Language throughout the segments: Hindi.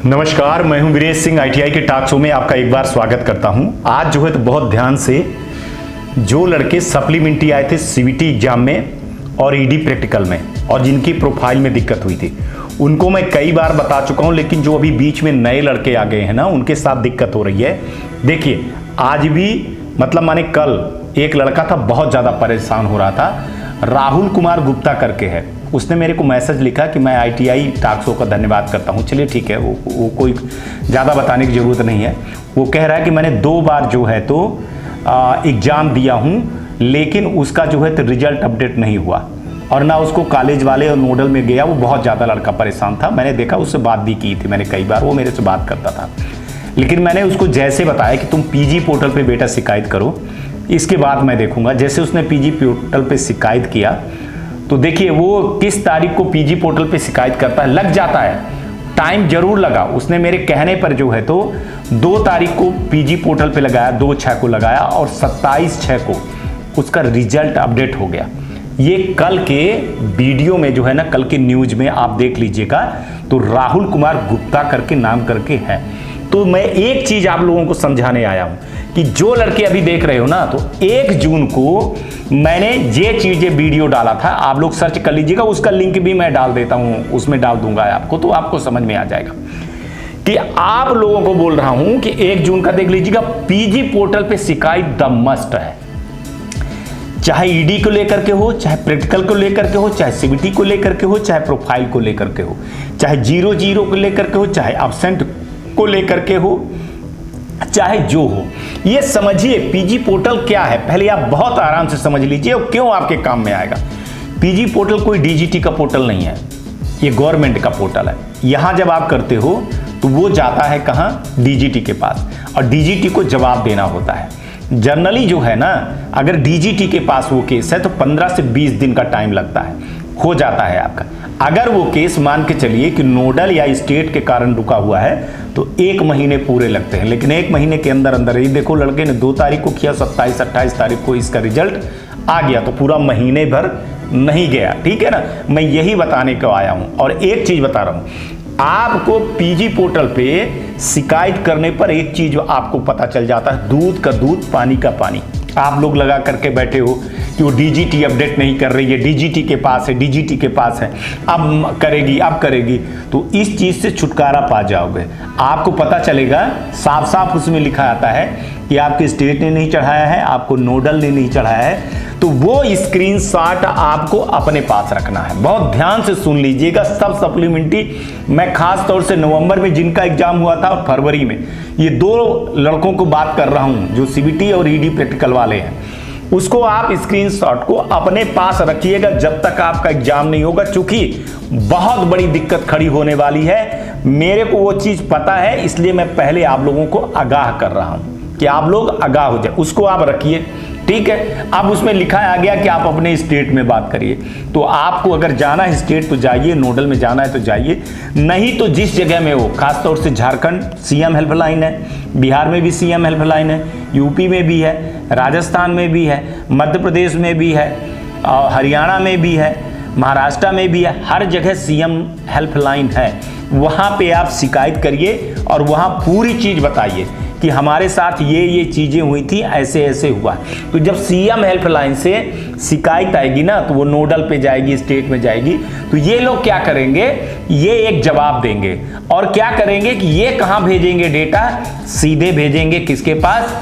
नमस्कार, मैं हूं वीरेश सिंह। आईटीआई के टॉक शो में आपका एक बार स्वागत करता हूं। आज जो है तो बहुत ध्यान से जो लड़के सप्लीमेंट्री आए थे सीबीटी एग्जाम में और ईडी प्रैक्टिकल में और जिनकी प्रोफाइल में दिक्कत हुई थी उनको मैं कई बार बता चुका हूं, लेकिन जो अभी बीच में नए लड़के आ गए हैं ना, उनके साथ दिक्कत हो रही है। देखिए, आज भी मतलब माने कल एक लड़का था, बहुत ज़्यादा परेशान हो रहा था, राहुल कुमार गुप्ता करके है। उसने मेरे को मैसेज लिखा कि मैं आईटीआई टॉक शो का धन्यवाद करता हूं। चलिए ठीक है, वो कोई ज़्यादा बताने की ज़रूरत नहीं है। वो कह रहा है कि मैंने 2 बार जो है तो एग्ज़ाम दिया हूं, लेकिन उसका जो है तो रिजल्ट अपडेट नहीं हुआ और ना उसको कॉलेज वाले और नोडल में गया। वो बहुत ज़्यादा लड़का परेशान था। मैंने देखा, उससे बात भी की थी मैंने कई बार, वो मेरे से बात करता था। लेकिन मैंने उसको जैसे बताया कि तुम पीजी पोर्टल पे बेटा शिकायत करो, इसके बाद मैं देखूंगा। जैसे उसने पीजी पोर्टल पे शिकायत किया तो देखिए वो किस तारीख को पीजी पोर्टल पे शिकायत करता है, लग जाता है, टाइम जरूर लगा। उसने मेरे कहने पर जो है तो 2 तारीख को पीजी पोर्टल पे लगाया, 2/6 को लगाया और 27/6 को उसका रिजल्ट अपडेट हो गया। ये कल के वीडियो में जो है ना, कल के न्यूज में आप देख लीजिएगा, तो राहुल कुमार गुप्ता करके नाम करके है। तो मैं एक चीज आप लोगों को समझाने आया हूं कि जो लड़के अभी देख रहे हो ना, तो 1 जून को मैंने ये चीजें वीडियो डाला था, आप लोग सर्च कर लीजिएगा, उसका लिंक भी मैं डाल देता हूं, उसमें डाल दूंगा आपको, तो आपको समझ में आ जाएगा कि आप लोगों को बोल रहा हूं कि 1 जून का देख लीजिएगा, पीजी पोर्टल पे शिकायत द मस्ट है। चाहे ईडी को लेकर के हो, चाहे प्रैक्टिकल को लेकर के हो, चाहे सीबीटी को लेकर के हो, चाहे प्रोफाइल को लेकर के हो, चाहे 0-0 को लेकर के हो, चाहे एब्सेंट को लेकर के हो, चाहे जो हो। ये समझिए पीजी पोर्टल क्या है, पहले आप बहुत आराम से समझ लीजिए और क्यों आपके काम में आएगा। पीजी पोर्टल कोई डीजीटी का पोर्टल नहीं है, ये गवर्नमेंट का पोर्टल है। यहां जब आप करते हो तो वो जाता है कहां, डीजीटी के पास, और डीजीटी को जवाब देना होता है। जनरली जो है ना, अगर डीजीटी के पास वो केस है तो 15 से 20 दिन का टाइम लगता है, हो जाता है आपका। अगर वो केस मान के चलिए कि नोडल या स्टेट के कारण रुका हुआ है तो 1 महीने पूरे लगते हैं। लेकिन 1 महीने के अंदर अंदर ही देखो, लड़के ने 2 तारीख को किया, 27-28 तारीख को इसका रिजल्ट आ गया, तो पूरा महीने भर नहीं गया। ठीक है ना, मैं यही बताने को आया हूं। और एक चीज बता रहा हूं आपको, पीजी पोर्टल पे शिकायत करने पर एक चीज आपको पता चल जाता है, दूध का दूध पानी का पानी। आप लोग लगा करके बैठे हो कि वो डीजीटी अपडेट नहीं कर रही है, डीजीटी के पास है, डीजीटी के पास है, अब करेगी, अब करेगी, तो इस चीज से छुटकारा पा जाओगे। आपको पता चलेगा, साफ साफ उसमें लिखा आता है कि आपके स्टेट ने नहीं चढ़ाया है, आपको नोडल ने नहीं चढ़ाया है, तो वो स्क्रीनशॉट आपको अपने पास रखना है। बहुत ध्यान से सुन लीजिएगा। सब सप्लीमेंट्री, मैं खास तौर से नवंबर में जिनका एग्जाम हुआ था और फरवरी में, ये 2 लड़कों को बात कर रहा हूं जो सीबीटी और ईडी प्रैक्टिकल वाले हैं, उसको आप स्क्रीनशॉट को अपने पास रखिएगा जब तक आपका एग्जाम नहीं होगा, क्योंकि बहुत बड़ी दिक्कत खड़ी होने वाली है। मेरे को वो चीज पता है, इसलिए मैं पहले आप लोगों को आगाह कर रहा हूं कि आप लोग आगाह हो जाए। उसको आप रखिए, ठीक है। अब उसमें लिखा आ गया कि आप अपने स्टेट में बात करिए, तो आपको अगर जाना है स्टेट तो जाइए, नोडल में जाना है तो जाइए, नहीं तो जिस जगह में हो, खासतौर से झारखंड सीएम हेल्पलाइन है, बिहार में भी सीएम हेल्पलाइन है, यूपी में भी है, राजस्थान में भी है, मध्य प्रदेश में भी है, हरियाणा में भी है, महाराष्ट्र में भी है, हर जगह सीएम हेल्पलाइन है। वहाँ पे आप शिकायत करिए और वहाँ पूरी चीज़ बताइए कि हमारे साथ ये चीजें हुई थी, ऐसे ऐसे हुआ। तो जब सीएम हेल्पलाइन से शिकायत आएगी ना, तो वो नोडल पे जाएगी, स्टेट में जाएगी, तो ये लोग क्या करेंगे, ये एक जवाब देंगे और क्या करेंगे कि ये कहां भेजेंगे डेटा, सीधे भेजेंगे किसके पास,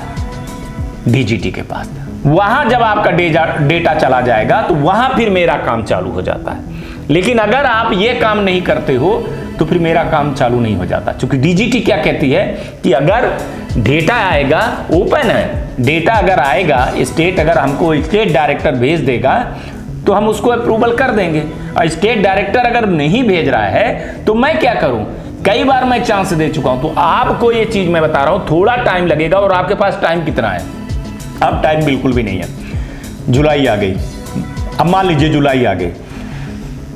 डीजीटी के पास। वहां जब आपका डेटा चला जाएगा तो वहां फिर मेरा काम चालू हो जाता है। लेकिन अगर आप ये काम नहीं करते हो तो फिर मेरा काम चालू नहीं हो जाता, क्योंकि डीजीटी क्या कहती है कि अगर डेटा आएगा, ओपन है डेटा, अगर आएगा, स्टेट अगर हमको स्टेट डायरेक्टर भेज देगा तो हम उसको अप्रूवल कर देंगे, और स्टेट डायरेक्टर अगर नहीं भेज रहा है तो मैं क्या करूं। कई बार मैं चांस दे चुका हूं, तो आपको ये चीज मैं बता रहा हूं, थोड़ा टाइम लगेगा। और आपके पास टाइम कितना है, अब टाइम बिल्कुल भी नहीं है। जुलाई आ गई, अब मान लीजिए जुलाई आ गई,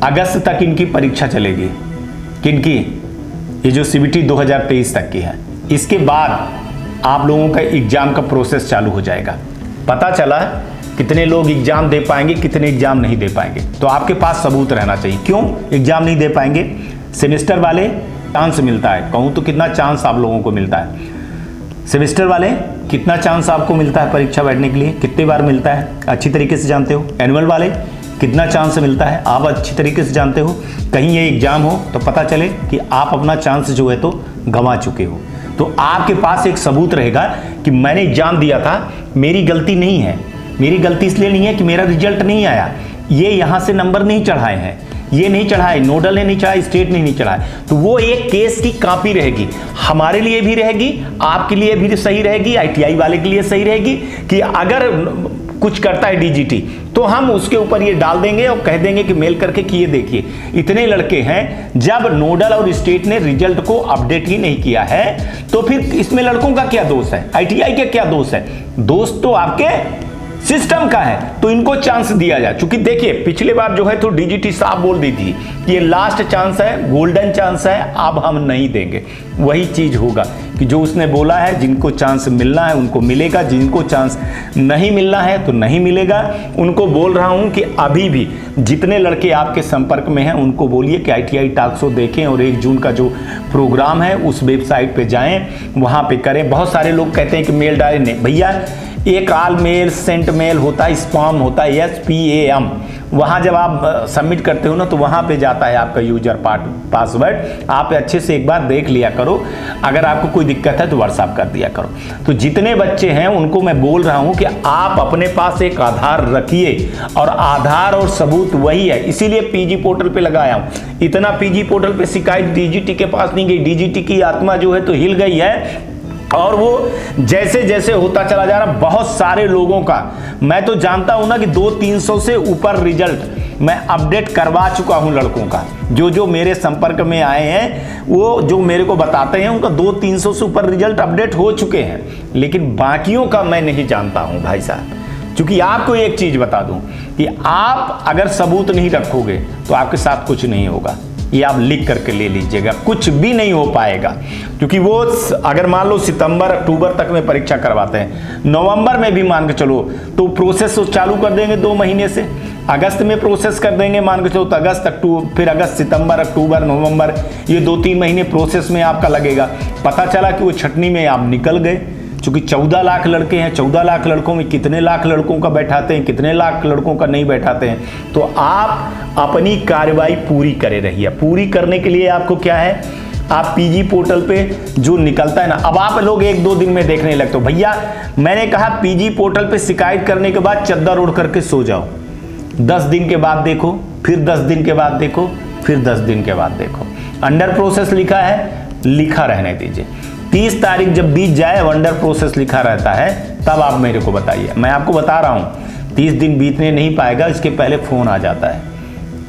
अगस्त तक इनकी परीक्षा चलेगी। किनकी, ये जो सीबीटी 2023 तक की है। इसके बाद आप लोगों का एग्जाम का प्रोसेस चालू हो जाएगा। पता चला कितने लोग एग्जाम दे पाएंगे, कितने एग्जाम नहीं दे पाएंगे, तो आपके पास सबूत रहना चाहिए। क्यों एग्जाम नहीं दे पाएंगे, सेमेस्टर वाले चांस मिलता है, कहूँ तो कितना चांस आप लोगों को मिलता है। सेमेस्टर वाले कितना चांस आपको मिलता है परीक्षा बैठने के लिए, कितने बार मिलता है, अच्छी तरीके से जानते हो। एनुअल वाले कितना चांस मिलता है, आप अच्छी तरीके से जानते हो। कहीं ये एग्जाम हो तो पता चले कि आप अपना चांस जो है तो गंवा चुके हो, तो आपके पास एक सबूत रहेगा कि मैंने एग्जाम दिया था, मेरी गलती नहीं है। मेरी गलती इसलिए नहीं है कि मेरा रिजल्ट नहीं आया, ये यहाँ से नंबर नहीं चढ़ाए हैं, ये नहीं चढ़ाए, नोडल ने नहीं चढ़ाया, स्टेट ने नहीं चढ़ाया। तो वो एक केस की कॉपी रहेगी, हमारे लिए भी रहेगी, आपके लिए भी सही रहेगी, आईटीआई वाले के लिए सही रहेगी कि अगर कुछ करता है डीजीटी तो हम उसके ऊपर ये डाल देंगे और कह देंगे कि मेल करके कि ये देखिए इतने लड़के हैं, जब नोडल और स्टेट ने रिजल्ट को अपडेट ही नहीं किया है तो फिर इसमें लड़कों का क्या दोष है, आईटीआई का क्या दोष है? दोष तो आपके सिस्टम का है, तो इनको चांस दिया जाए। क्योंकि देखिए पिछले बार जो है तो डीजीटी साहब बोल दी थी कि ये लास्ट चांस है, गोल्डन चांस है, अब हम नहीं देंगे। वही चीज होगा कि जो उसने बोला है, जिनको चांस मिलना है उनको मिलेगा, जिनको चांस नहीं मिलना है तो नहीं मिलेगा। उनको बोल रहा हूं कि अभी भी जितने लड़के आपके संपर्क में हैं उनको बोलिए कि आईटीआई टॉक शो देखें और 1 जून का जो प्रोग्राम है उस वेबसाइट पे जाएं, वहां पे करें। बहुत सारे लोग कहते हैं कि मेल डालें, नहीं भैया, एक आल मेल, सेंट मेल होता है, स्पैम होता है, SPAM। वहाँ जब आप सबमिट करते हो ना तो वहाँ पे जाता है आपका यूजर पासवर्ड। आप अच्छे से एक बार देख लिया करो, अगर आपको कोई दिक्कत है तो व्हाट्सएप कर दिया करो। तो जितने बच्चे हैं उनको मैं बोल रहा हूँ कि आप अपने पास एक आधार रखिए, और आधार और सबूत वही है, इसीलिए पीजी पोर्टल पे लगाया हूँ। इतना पीजी पोर्टल पे शिकायत डीजीटी के पास नहीं गई, डीजीटी की आत्मा जो है तो हिल गई है, और वो जैसे जैसे होता चला जा रहा। बहुत सारे लोगों का मैं तो जानता हूं ना कि 200-300 से ऊपर रिजल्ट मैं अपडेट करवा चुका हूं लड़कों का। जो मेरे संपर्क में आए हैं वो जो मेरे को बताते हैं उनका 200-300 से ऊपर रिजल्ट अपडेट हो चुके हैं, लेकिन बाकियों का मैं नहीं जानता हूं भाई साहब। क्योंकि आपको एक चीज बता दूं कि आप अगर सबूत नहीं रखोगे तो आपके साथ कुछ नहीं होगा। ये आप लिख करके ले लीजिएगा, कुछ भी नहीं हो पाएगा। क्योंकि वो अगर मान लो सितंबर अक्टूबर तक में परीक्षा करवाते हैं, नवंबर में भी मान के चलो तो प्रोसेस चालू कर देंगे 2 महीने से, अगस्त में प्रोसेस कर देंगे मान के चलो तो अगस्त अक्टूबर, फिर अगस्त सितंबर अक्टूबर नवंबर, ये 2-3 महीने प्रोसेस में आपका लगेगा। पता चला कि वो छटनी में आप निकल गए। क्योंकि 14 लाख लड़के हैं, 14 लाख लड़कों में कितने लाख लड़कों का बैठाते हैं, कितने लाख लड़कों का नहीं बैठाते हैं। तो आप अपनी कार्रवाई पूरी करे रहिए। पूरी करने के लिए आपको क्या है, आप पीजी पोर्टल पे जो निकलता है ना, अब आप लोग 1-2 दिन में देखने लगते हो। भैया मैंने कहा पीजी पोर्टल पे शिकायत करने के बाद चद्दर ओढ़ करके सो जाओ, 10 दिन के बाद देखो, फिर 10 दिन के बाद देखो, फिर 10 दिन के बाद देखो। अंडर प्रोसेस लिखा है, लिखा रहने दीजिए। 30 तारीख जब बीत जाए, अंडर प्रोसेस लिखा रहता है, तब आप मेरे को बताइए। मैं आपको बता रहा हूं 30 दिन बीतने नहीं पाएगा, इसके पहले फोन आ जाता है।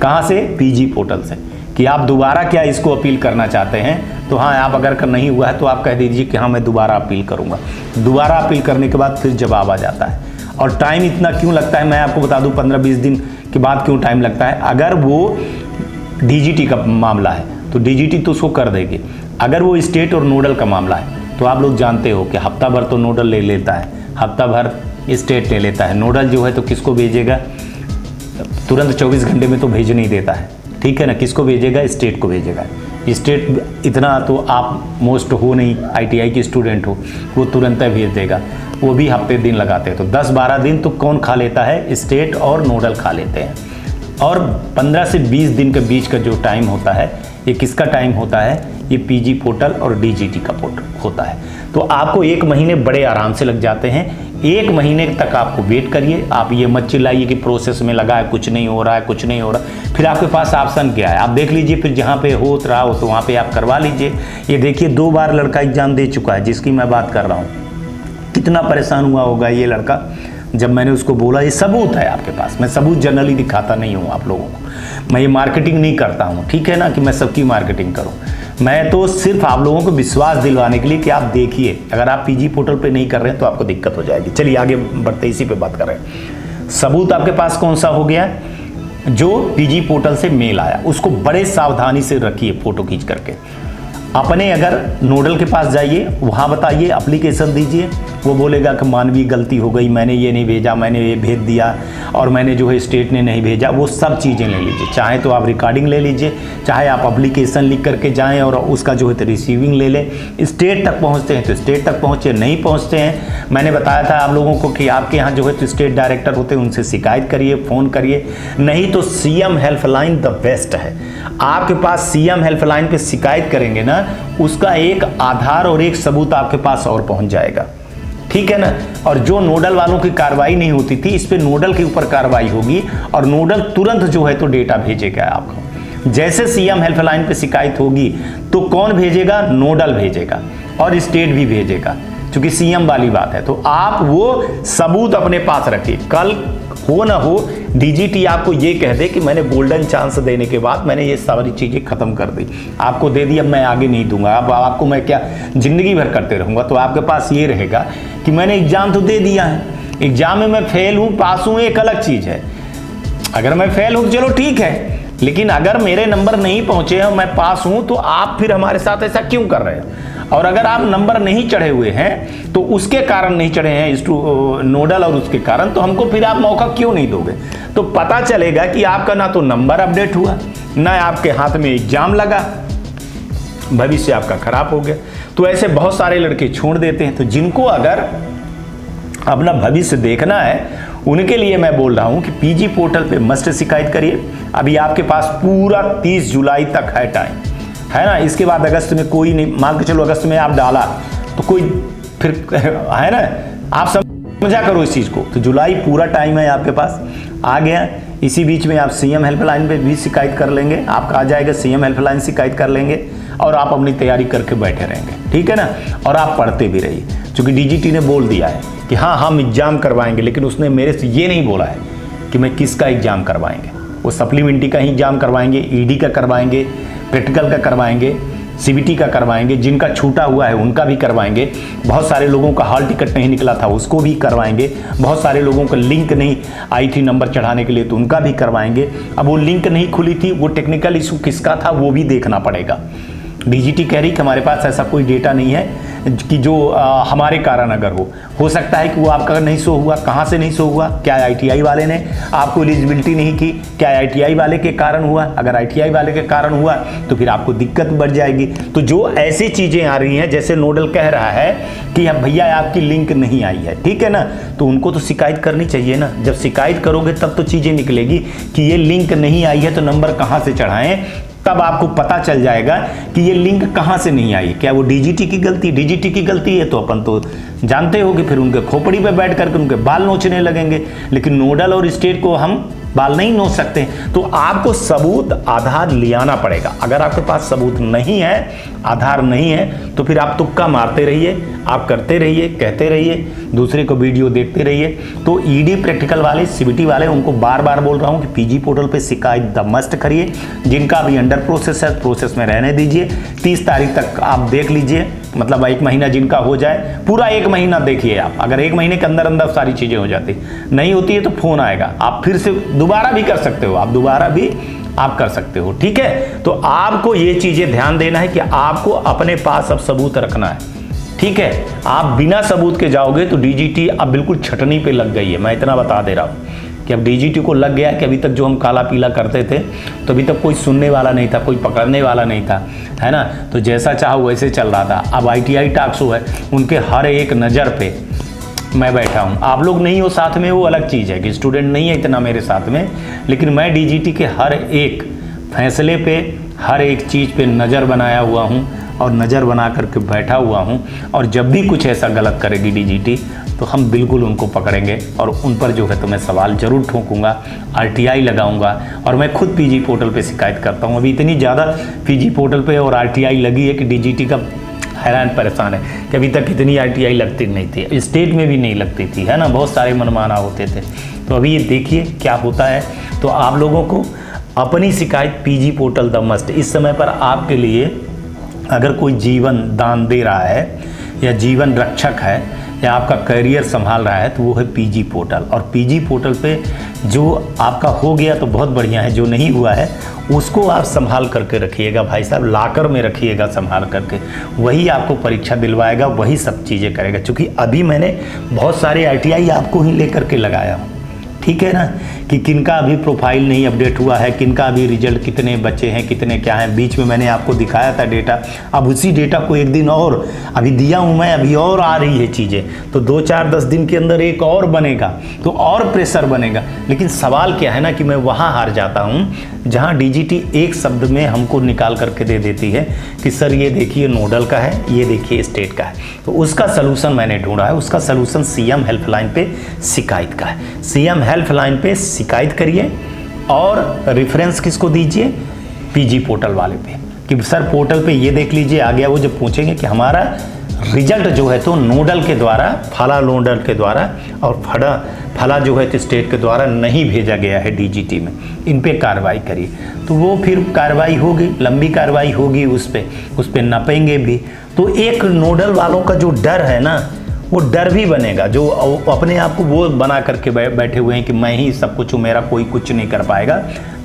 कहां से? पीजी पोर्टल से, कि आप दोबारा क्या इसको अपील करना चाहते हैं। तो हाँ, आप अगर नहीं हुआ है तो आप कह दीजिए कि हाँ मैं दोबारा अपील करूंगा। दोबारा अपील करने के बाद फिर जवाब आ जाता है। और टाइम इतना क्यों लगता है मैं आपको बता दूं, 15-20 दिन के बाद क्यों टाइम लगता है। अगर वो डीजीटी का मामला है तो डीजीटी तो उसको कर देगी। अगर वो स्टेट और नोडल का मामला है तो आप लोग जानते हो कि हफ्ता भर तो नोडल ले लेता है, हफ्ता भर स्टेट ले लेता है। नोडल जो है तो किसको भेजेगा, तुरंत 24 घंटे में तो भेज नहीं देता है, ठीक है ना। किसको भेजेगा? स्टेट को भेजेगा। स्टेट इतना तो आप मोस्ट हो नहीं, आईटीआई के स्टूडेंट हो, वो तुरंत भेज देगा। वो भी हफ्ते दिन लगाते हैं, तो 10-12 दिन तो कौन खा लेता है? स्टेट और नोडल खा लेते हैं। और 15 से 20 दिन के बीच का जो टाइम होता है, ये किसका टाइम होता है? ये पीजी पोर्टल और डीजीटी का पोर्टल होता है। तो आपको 1 महीने बड़े आराम से लग जाते हैं। 1 महीने तक आपको वेट करिए। आप ये मत चिल्लाइए कि प्रोसेस में लगा है, कुछ नहीं हो रहा है, कुछ नहीं हो रहा। फिर आपके पास ऑप्शन क्या है, आप देख लीजिए। फिर जहाँ पे हो रहा हो तो वहाँ पे आप करवा लीजिए। ये देखिए 2 बार लड़का एग्जाम दे चुका है, जिसकी मैं बात कर रहा हूँ। कितना परेशान हुआ होगा ये लड़का जब मैंने उसको बोला। ये सबूत है आपके पास। मैं सबूत जनरली दिखाता नहीं हूँ आप लोगों को, मैं ये मार्केटिंग नहीं करता हूँ, ठीक है ना, कि मैं सबकी मार्केटिंग करूँ। मैं तो सिर्फ आप लोगों को विश्वास दिलवाने के लिए कि आप देखिए। अगर आप पीजी पोर्टल पे नहीं कर रहे हैं तो आपको दिक्कत हो जाएगी। चलिए आगे बढ़ते, इसी पे बात कर रहे हैं। सबूत आपके पास कौन सा हो गया? जो पीजी पोर्टल से मेल आया उसको बड़े सावधानी से रखिए, फोटो खींच करके। अपने अगर नोडल के पास जाइए, वहाँ बताइए, एप्लीकेशन दीजिए, वो बोलेगा कि मानवीय गलती हो गई, मैंने ये नहीं भेजा, मैंने ये भेज दिया और मैंने जो है स्टेट ने नहीं भेजा। वो सब चीज़ें ले लीजिए, चाहे तो आप रिकॉर्डिंग ले लीजिए, चाहे आप एप्लीकेशन लिख करके जाएँ और उसका जो है तो रिसीविंग ले लें। स्टेट तक पहुँचते हैं तो स्टेट तक पहुँचे, नहीं पहुँचते हैं मैंने बताया था आप लोगों को कि आपके यहाँ जो है तो स्टेट डायरेक्टर होते हैं, उनसे शिकायत करिए, फ़ोन करिए। नहीं तो सीएम हेल्पलाइन द बेस्ट है। आपके पास सीएम हेल्पलाइन पे शिकायत करेंगे ना, उसका एक आधार और एक सबूत आपके पास और पहुंच जाएगा, ठीक है ना। और जो नोडल वालों की कार्रवाई नहीं होती थी, इस पे नोडल के ऊपर कार्रवाई होगी और नोडल तुरंत जो है तो डेटा भेजेगा आपको। जैसे सीएम हेल्पलाइन पे शिकायत होगी तो कौन भेजेगा? नोडल भेजेगा और स्टेट भी भेजेगा, क्योंकि सीएम वाली बात है। तो आप वो सबूत अपने पास रखिए। कल हो ना हो डीजीटी आपको ये कह दे कि मैंने गोल्डन चांस देने के बाद मैंने ये सारी चीज़ें ख़त्म कर दी, आपको दे दी, अब मैं आगे नहीं दूंगा, अब आपको मैं क्या ज़िंदगी भर करते रहूँगा। तो आपके पास ये रहेगा कि मैंने एग्ज़ाम तो दे दिया है, एग्ज़ाम में मैं फेल हूँ पास हूँ एक अलग चीज़ है। अगर मैं फेल हूँ चलो ठीक है, लेकिन अगर मेरे नंबर नहीं पहुँचे हैं मैं पास हूँ तो आप फिर हमारे साथ ऐसा क्यों कर रहे हैं? और अगर आप नंबर नहीं चढ़े हुए हैं तो उसके कारण नहीं चढ़े हैं इस नोडल और उसके कारण, तो हमको फिर आप मौका क्यों नहीं दोगे? तो पता चलेगा कि आपका ना तो नंबर अपडेट हुआ, ना आपके हाथ में एग्जाम लगा, भविष्य आपका खराब हो गया। तो ऐसे बहुत सारे लड़के छोड़ देते हैं। तो जिनको अगर अपना भविष्य देखना है उनके लिए मैं बोल रहा हूं कि पीजी पोर्टल पे मस्ट शिकायत करिए। अभी आपके पास पूरा 30 जुलाई तक है टाइम, है ना। इसके बाद अगस्त में कोई नहीं, मान के चलो अगस्त में आप डाला तो कोई फिर है ना, आप समझा करो इस चीज़ को। तो जुलाई पूरा टाइम है आपके पास, आ गया। इसी बीच में आप सीएम हेल्पलाइन पे भी शिकायत कर लेंगे, आपका आ जाएगा, सीएम हेल्पलाइन शिकायत कर लेंगे और आप अपनी तैयारी करके बैठे रहेंगे, ठीक है ना। और आप पढ़ते भी रहिए, क्योंकि डीजीटी ने बोल दिया है कि हाँ हम एग्जाम करवाएंगे, लेकिन उसने मेरे से ये नहीं बोला है कि मैं किसका एग्जाम करवाएंगे। वो सप्लीमेंट्री का ही एग्जाम करवाएंगे, ईडी का करवाएंगे, प्रैक्टिकल का करवाएंगे, सीबीटी का करवाएंगे, जिनका छूटा हुआ है उनका भी करवाएंगे। बहुत सारे लोगों का हॉल टिकट नहीं निकला था उसको भी करवाएंगे। बहुत सारे लोगों का लिंक नहीं आई थी नंबर चढ़ाने के लिए तो उनका भी करवाएंगे। अब वो लिंक नहीं खुली थी, वो टेक्निकल इशू किसका था वो भी देखना पड़ेगा। डीजीटी कह रही कि हमारे पास ऐसा कोई डेटा नहीं है कि जो हमारे कारण अगर हो सकता है कि वो आपका नहीं शो हुआ। कहाँ से नहीं शो हुआ? क्या आईटीआई वाले ने आपको एलिजिबिलिटी नहीं की? क्या आईटीआई वाले के कारण हुआ? अगर आईटीआई वाले के कारण हुआ तो फिर आपको दिक्कत बढ़ जाएगी। तो जो ऐसी चीज़ें आ रही हैं, जैसे नोडल कह रहा है कि भैया आपकी लिंक नहीं आई है, ठीक है ना, तो उनको तो शिकायत करनी चाहिए ना। जब शिकायत करोगे तब तो चीज़ें निकलेगी कि ये लिंक नहीं आई है तो नंबर कहाँ से चढ़ाएं, तब आपको पता चल जाएगा कि ये लिंक कहाँ से नहीं आई। क्या वो डीजीटी की गलती? डीजीटी की गलती है तो अपन तो जानते हो कि फिर उनके खोपड़ी पे बैठ करके उनके बाल नोचने लगेंगे, लेकिन नोडल और स्टेट को हम बाल नहीं नोच सकते। तो आपको सबूत आधार ले आना पड़ेगा। अगर आपके पास सबूत नहीं है, आधार नहीं है, तो फिर आप तुक्का मारते रहिए, आप करते रहिए, कहते रहिए, दूसरे को वीडियो देखते रहिए। तो ईडी प्रैक्टिकल वाले, सीबीटी वाले, उनको बार बार बोल रहा हूँ कि पीजी पोर्टल पे शिकायत द मस्ट करिए। जिनका अभी अंडर प्रोसेस है, प्रोसेस में रहने दीजिए। 30 तारीख तक आप देख लीजिए, मतलब 1 महीना जिनका हो जाए, पूरा 1 महीना देखिए आप। अगर 1 महीने के अंदर अंदर सारी चीज़ें हो जाती नहीं होती है तो फ़ोन आएगा, आप फिर से दोबारा भी कर सकते हो, आप दोबारा भी आप कर सकते हो, ठीक है। तो आपको ये चीज़ें ध्यान देना है कि आपको अपने पास अब सबूत रखना है, ठीक है। आप बिना सबूत के जाओगे तो डीजीटी अब बिल्कुल छटनी पे लग गई है। मैं इतना बता दे रहा हूँ कि अब डीजीटी को लग गया कि अभी तक जो हम काला पीला करते थे तो अभी तक कोई सुनने वाला नहीं था, कोई पकड़ने वाला नहीं था, है ना। तो जैसा चाहो वैसे चल रहा था। अब आईटीआई टास्क है, उनके हर एक नज़र पे मैं बैठा हूँ। आप लोग नहीं हो साथ में, वो अलग चीज़ है कि स्टूडेंट नहीं है इतना मेरे साथ में, लेकिन मैं डीजीटी के हर एक फैसले पे, हर एक चीज़ पे नज़र बनाया हुआ हूँ और नज़र बना करके बैठा हुआ हूँ। और जब भी कुछ ऐसा गलत करेगी डीजीटी तो हम बिल्कुल उनको पकड़ेंगे और उन पर जो है तो मैं सवाल जरूर ठोकूंगा, आरटीआई लगाऊंगा। और मैं खुद पीजी पोर्टल पे शिकायत करता हूँ। अभी इतनी ज़्यादा पीजी पोर्टल पे और आरटीआई लगी है कि डीजीटी का हैरान परेशान है कि अभी तक इतनी आरटीआई लगती नहीं थी, स्टेट में भी नहीं लगती थी, है ना। बहुत सारे मनमाना होते थे। तो अभी ये देखिए क्या होता है। तो आप लोगों को अपनी शिकायत पीजी पोर्टल द मस्ट। इस समय पर आपके लिए अगर कोई जीवन दान दे रहा है या जीवन रक्षक है या आपका करियर संभाल रहा है तो वो है पीजी पोर्टल। और पीजी पोर्टल पे जो आपका हो गया तो बहुत बढ़िया है, जो नहीं हुआ है उसको आप संभाल करके रखिएगा भाई साहब, लाकर में रखिएगा संभाल करके। वही आपको परीक्षा दिलवाएगा, वही सब चीज़ें करेगा। क्योंकि अभी मैंने बहुत सारे ITI आपको ही लेकर के लगाया हूँ, ठीक है ना, कि किनका अभी प्रोफाइल नहीं अपडेट हुआ है, किनका अभी रिजल्ट कितने बच्चे हैं, कितने क्या हैं। बीच में मैंने आपको दिखाया था डेटा, अब उसी डेटा को एक दिन और अभी दिया हूँ मैं, अभी और आ रही है चीज़ें। तो 2-4-10 दिन के अंदर एक और बनेगा तो और प्रेशर बनेगा। लेकिन सवाल क्या है ना कि मैं वहाँ हार जाता हूँ जहाँ DGT एक शब्द में हमको निकाल करके दे देती है कि सर ये देखिए नोडल का है, ये देखिए स्टेट का है। तो उसका सलूशन मैंने ढूंढा है, उसका सलूशन CM हेल्पलाइन पे शिकायत का है। CM हेल्पलाइन पे शिकायत करिए और रेफरेंस किसको दीजिए, पीजी पोर्टल वाले पे, कि सर पोर्टल पे ये देख लीजिए आ गया। वो जब पूछेंगे कि हमारा रिजल्ट जो है तो नोडल के द्वारा, फला नोडल के द्वारा और फला जो है तो स्टेट के द्वारा नहीं भेजा गया है DGT में, इन पे कार्रवाई करिए। तो वो फिर कार्रवाई होगी, लंबी कार्रवाई होगी, उस पर नपेंगे भी। तो एक नोडल वालों का जो डर है ना, वो डर भी बनेगा, जो अपने आप को वो बना करके बैठे हुए हैं कि मैं ही सब कुछ हूँ, मेरा कोई कुछ नहीं कर पाएगा।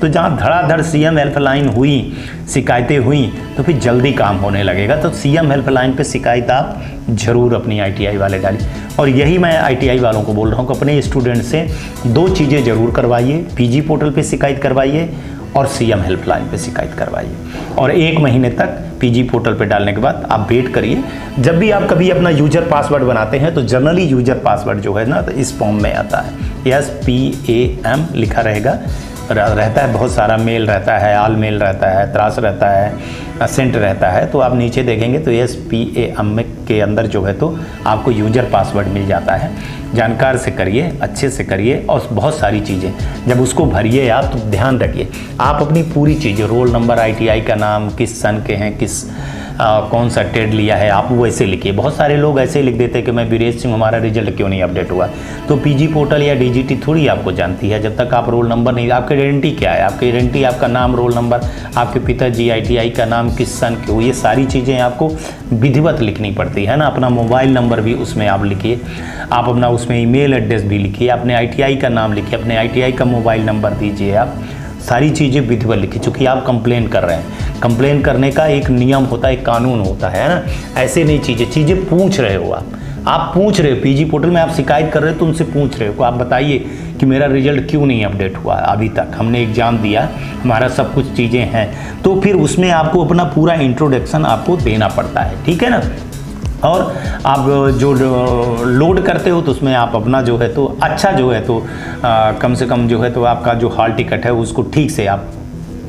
तो जहाँ धड़ाधड़ CM हेल्पलाइन हुई, शिकायतें हुई, तो फिर जल्दी काम होने लगेगा। तो CM हेल्पलाइन पे शिकायत आप ज़रूर अपनी ITI वाले डालिए। और यही मैं ITI वालों को बोल रहा हूँ कि अपने स्टूडेंट से 2 चीज़ें ज़रूर करवाइए, पीजी पोर्टल पे शिकायत करवाइए और CM हेल्पलाइन पे शिकायत करवाइए। और 1 महीने तक पीजी पोर्टल पे डालने के बाद आप वेट करिए। जब भी आप कभी अपना यूजर पासवर्ड बनाते हैं तो जनरली यूजर पासवर्ड जो है ना तो इस फॉर्म में आता है, SPAM लिखा रहता है, बहुत सारा मेल रहता है, आल मेल रहता है, त्रास रहता है, असेंट रहता है। तो आप नीचे देखेंगे तो SPAM के अंदर जो है तो आपको यूजर पासवर्ड मिल जाता है। जानकार से करिए, अच्छे से करिए और बहुत सारी चीज़ें जब उसको भरिए आप तो ध्यान रखिए आप अपनी पूरी चीज़ें, रोल नंबर, ITI का नाम, किस सन के हैं, कौन सा टेड लिया है, आप वैसे लिखिए। बहुत सारे लोग ऐसे लिख देते हैं कि मैं वीरेश सिंह, हमारा रिजल्ट क्यों नहीं अपडेट हुआ। तो पीजी पोर्टल या DGT थोड़ी आपको जानती है, जब तक आप रोल नंबर नहीं, आपकी आइडेंटिटी क्या है, आपकी आइडेंटिटी आपका नाम, रोल नंबर, आपके पिताजी, ITI का नाम, किस सन के हो, ये सारी चीज़ें आपको विधिवत लिखनी पड़ती है ना। अपना मोबाइल नंबर भी उसमें आप लिखिए, आप अपना उसमें ईमेल एड्रेस भी लिखिए, अपने ITI का नाम लिखिए, अपने ITI का मोबाइल नंबर दीजिए, आप सारी चीज़ें विधिवत लिखिए। चूँकि आप कंप्लेन कर रहे हैं, कंप्लेन करने का एक नियम होता है, एक कानून होता है ना। ऐसे नहीं चीज़ें पूछ रहे हो आप पूछ रहे हो, पीजी पोर्टल में आप शिकायत कर रहे हो तो उनसे पूछ रहे हो, आप बताइए कि मेरा रिजल्ट क्यों नहीं अपडेट हुआ, अभी तक हमने एग्ज़ाम दिया, हमारा सब कुछ चीज़ें हैं। तो फिर उसमें आपको अपना पूरा इंट्रोडक्शन आपको देना पड़ता है, ठीक है ना। और आप जो लोड करते हो तो उसमें आप अपना जो है तो अच्छा जो है तो कम से कम जो है तो आपका जो हॉल टिकट है उसको ठीक से आप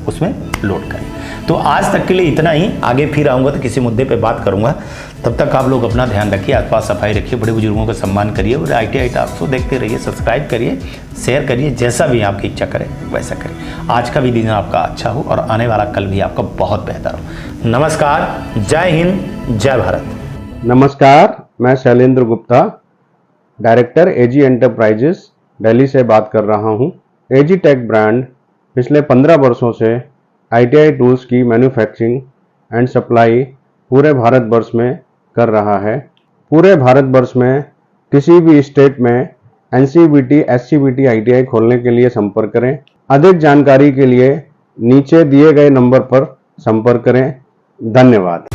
उसमें लोड करें। तो आज तक के लिए इतना ही, आगे फिर आऊँगा तो किसी मुद्दे पे बात करूँगा। तब तक आप लोग अपना ध्यान रखिए, आसपास सफाई रखिए, बड़े बुजुर्गों का सम्मान करिए और ITI टॉक्स को देखते रहिए, सब्सक्राइब करिए, शेयर करिए, जैसा भी आपकी इच्छा करे वैसा करिए। आज का भी दिन आपका अच्छा हो और आने वाला कल भी आपका बहुत बेहतर हो। नमस्कार, जय हिंद, जय भारत। नमस्कार, मैं Shailendra Gupta, director AG enterprises Delhi से बात कर रहा हूं। AG टेक ब्रांड पिछले 15 वर्षों से ITI टूल्स की मैन्युफैक्चरिंग एंड सप्लाई पूरे भारतवर्ष में कर रहा है। पूरे भारतवर्ष में किसी भी स्टेट में NCVT, SCVT ITI खोलने के लिए संपर्क करें। अधिक जानकारी के लिए नीचे दिए गए नंबर पर संपर्क करें। धन्यवाद।